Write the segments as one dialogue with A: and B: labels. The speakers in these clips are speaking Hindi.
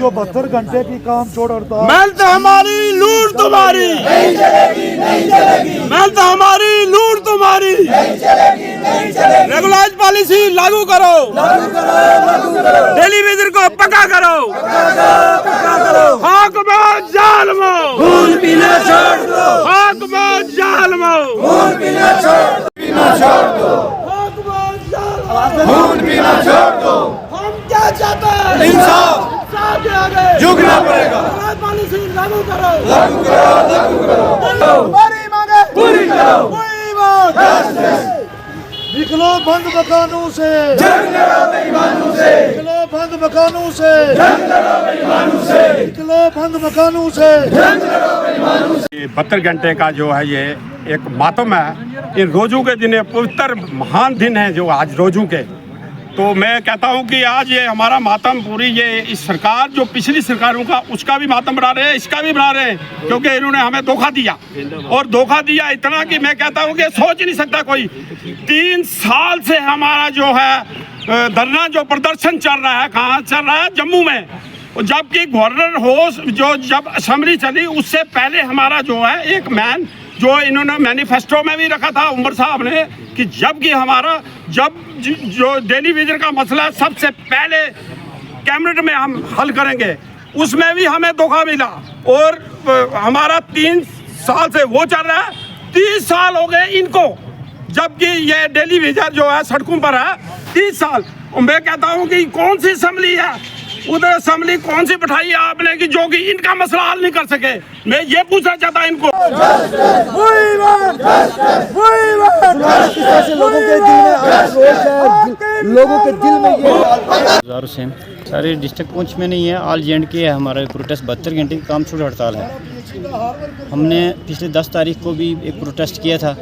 A: जो 72 घंटे की काम छोड़ हड़ताल,
B: मेहनत हमारी लूट तुम्हारी नहीं चलेगी, नहीं चलेगी। मेहनत हमारी लूट तुम्हारी नहीं चलेगी, नहीं चलेगी। रेगुलाइज पॉलिसी लागू करो, लागू करो, लागू करो। डेली वेजर को पक्का करो, पक्का करो। हक में जालिमो खून पीना छोड़ दो, हक में जालिमो खून पीना छोड़ दो, हक में जालिमो खून पीना छोड़ दो। हम क्या चाहते हैं? इंसाफ, झुकना पड़ेगा। पॉलिसी लागू करो, लागू करो, लागू करो। हमारी मांगे पूरी करो, वही मांग।
A: निकलो बंद मकानों से,
B: जंग लड़ो बेईमानों से,
A: निकलो बंद मकानों से,
B: जंग लड़ो बेईमानों से,
A: निकलो बंद मकानों से,
B: जंग लड़ो बेईमानों से। 72 घंटे का जो है ये एक मातम है। इन रोजू के दिन, पवित्र महान दिन है जो आज रोजू के, तो मैं कहता हूं कि आज ये हमारा मातम पूरी ये इस सरकार जो पिछली सरकारों का उसका भी मातम बना रहे हैं, इसका भी बना रहे हैं, क्योंकि इन्होंने हमें धोखा दिया। और धोखा दिया इतना कि मैं कहता हूं कि सोच ही नहीं सकता कोई। 3 साल से हमारा जो है धरना जो प्रदर्शन चल रहा है, कहाँ चल रहा है? जम्मू में। जबकि गवर्नर हाउस जो जब असेंबली चली उससे पहले हमारा जो है एक मैन जो इन्होंने मैनिफेस्टो में भी रखा था उमर साहब ने, कि जबकि हमारा जब जो डेली वेजर का मसला सबसे पहले कैबिनेट में हम हल करेंगे, उसमें भी हमें धोखा मिला। और हमारा 3 साल से वो चल रहा है, 30 साल हो गए इनको, जबकि ये डेली वेजर जो है सड़कों पर है 30 साल। मैं कहता हूँ कि कौन सी असेंबली है, उधर असेंबली कौन सी बैठाई है आपने कि जो कि इनका मसला हल नहीं कर सके? मैं ये पूछना चाहता इनको।
A: लोगों के दिल में ये
C: हुसैन सारे डिस्ट्रिक्ट पुंछ में नहीं है, ऑल जे के है हमारा प्रोटेस्ट। 72 घंटे की काम छोड़ हड़ताल है। हमने पिछले 10 तारीख को भी एक प्रोटेस्ट किया था,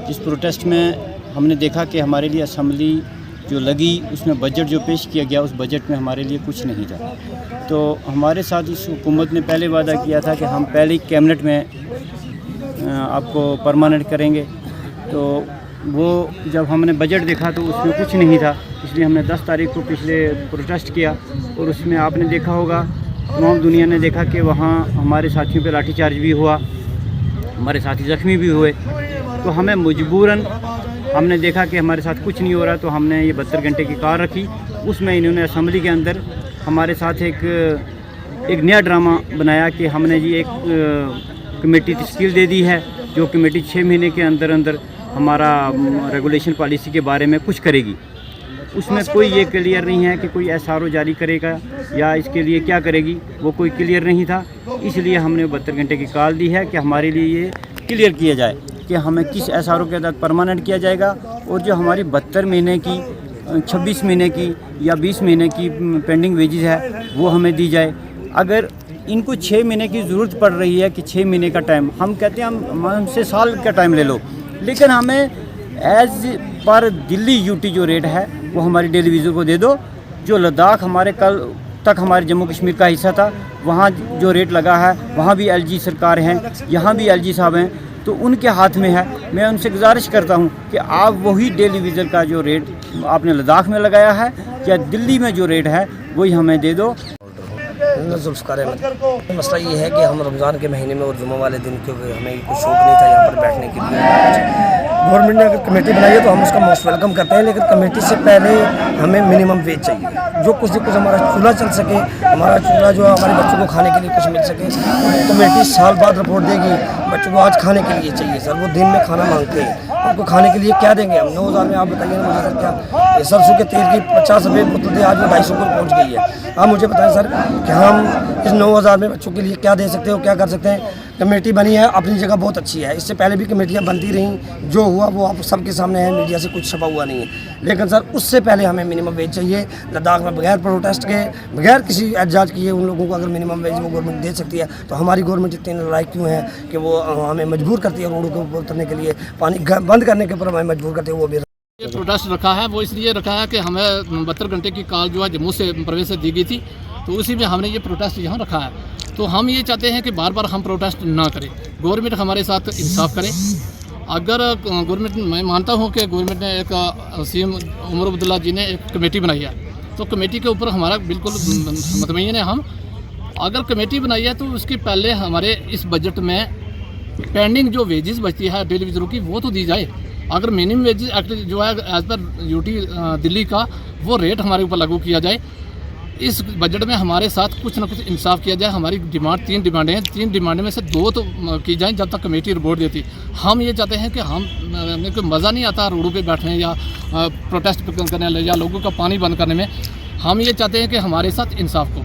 C: जिस प्रोटेस्ट में हमने देखा कि हमारे लिए असेंबली जो लगी उसमें बजट जो पेश किया गया, उस बजट में हमारे लिए कुछ नहीं था। तो हमारे साथ इस हुकूमत ने पहले वादा किया था कि हम पहले कैबिनेट में आपको परमानेंट करेंगे। तो वो जब हमने बजट देखा तो उसमें कुछ नहीं था, इसलिए हमने 10 तारीख को पिछले प्रोटेस्ट किया। और उसमें आपने देखा होगा, तमाम दुनिया ने देखा कि वहाँ हमारे साथियों पे लाठीचार्ज भी हुआ, हमारे साथी ज़ख्मी भी हुए। तो हमें मजबूरन हमने देखा कि हमारे साथ कुछ नहीं हो रहा, तो हमने ये 72 घंटे की कार रखी। उसमें इन्होंने असेंबली के अंदर हमारे साथ एक नया ड्रामा बनाया कि हमने जी एक कमेटी तश्कील दे दी है, जो कमेटी 6 महीने के अंदर अंदर हमारा रेगुलेशन पॉलिसी के बारे में कुछ करेगी। उसमें कोई ये क्लियर नहीं है कि कोई SRO जारी करेगा या इसके लिए क्या करेगी, वो कोई क्लियर नहीं था। इसलिए हमने 72 घंटे की कॉल दी है कि हमारे लिए ये क्लियर किया जाए कि हमें किस SRO के तहत परमानेंट किया जाएगा, और जो हमारी 72 महीने की, 26 महीने की या 20 महीने की पेंडिंग वेजेस है वो हमें दी जाए। अगर इनको 6 महीने की ज़रूरत पड़ रही है कि 6 महीने का टाइम, हम कहते हैं हमसे साल का टाइम ले लो, लेकिन हमें एज पर दिल्ली UT जो रेट है वो हमारी डेली वेजर को दे दो। जो लद्दाख हमारे कल तक हमारे जम्मू कश्मीर का हिस्सा था, वहाँ जो रेट लगा है वहाँ भी LG सरकार हैं, यहाँ भी LG साहब हैं, तो उनके हाथ में है। मैं उनसे गुजारिश करता हूँ कि आप वही डेली वेजर का जो रेट आपने लद्दाख में लगाया है या दिल्ली में जो रेट है वही हमें दे दो।
D: मसला ये है कि हम रमज़ान के महीने में और जुम्मे वाले दिन, क्योंकि हमें कुछ शौक नहीं था यहाँ पर बैठने के लिए, गवर्नमेंट ने अगर कमेटी बनाई है तो हम उसका मोस्ट वेलकम करते हैं, लेकिन कमेटी से पहले हमें मिनिमम वेज चाहिए, जो कुछ हमारा चूल्हा चल सके, हमारा चूल्हा जो हमारे बच्चों को खाने के लिए कुछ मिल सके। कमेटी साल बाद रिपोर्ट देगी, बच्चों को आज खाने के लिए चाहिए सर, वो दिन में खाना मांगते हैं, उनको खाने के लिए क्या देंगे हम? 9,000 में आप बताइए ना मुझे सर, क्या सरसों के तेल की 50 रुपये बोतल थी, आज वो 250 पर पहुँच गई है। आप मुझे बताएं सर कि हम इस 9,000 में बच्चों के लिए क्या दे सकते हो, क्या कर सकते हैं? कमेटी बनी है, अपनी जगह बहुत अच्छी है, इससे पहले भी कमेटियां बनती रहीं, जो हुआ वो आप सबके सामने है, मीडिया से कुछ छपा हुआ नहीं है। लेकिन सर उससे पहले हमें मिनिमम वेज चाहिए। लद्दाख में बगैर प्रोटेस्ट के, बगैर किसी एहतजाज किए उन लोगों को अगर मिनिमम वेज वो गवर्नमेंट दे सकती है, तो हमारी गवर्नमेंट इतनी नालायक क्यों है कि वो हमें मजबूर करती है रोडों के ऊपर उतरने के लिए, पानी बंद करने के ऊपर हमें मजबूर करती है। वो भी
E: ये प्रोटेस्ट रखा है, वो इसलिए रखा है कि हमें 72 घंटे की कॉल जो है जम्मू से प्रवेश से दी गई थी, तो उसी में हमने ये प्रोटेस्ट यहाँ रखा है। तो हम ये चाहते हैं कि बार बार हम प्रोटेस्ट ना करें, गवर्नमेंट हमारे साथ इंसाफ करें। अगर गवर्नमेंट, मैं मानता हूँ कि गवर्नमेंट ने एक CM उमर अब्दुल्ला जी ने एक कमेटी बनाई है, तो कमेटी के ऊपर हमारा बिल्कुल मुतमईन है हम, अगर कमेटी बनाई है तो उसके पहले हमारे इस बजट में पेंडिंग जो वेजेस बचती है डेली वेजरों की वो तो दी जाए। अगर मिनिमम वेजेस एक्ट जो है एज पर यूटी दिल्ली का वो रेट हमारे ऊपर लागू किया जाए। इस बजट में हमारे साथ कुछ ना कुछ इंसाफ किया जाए। हमारी डिमांड 3 डिमांडें हैं, 3 डिमांड में से 2 तो की जाएं जब तक कमेटी रिपोर्ट देती। हम ये चाहते हैं कि हमें कोई मज़ा नहीं आता रोडों पे बैठने या प्रोटेस्ट करने या लोगों का पानी बंद करने में। हम ये चाहते हैं कि हमारे साथ इंसाफ को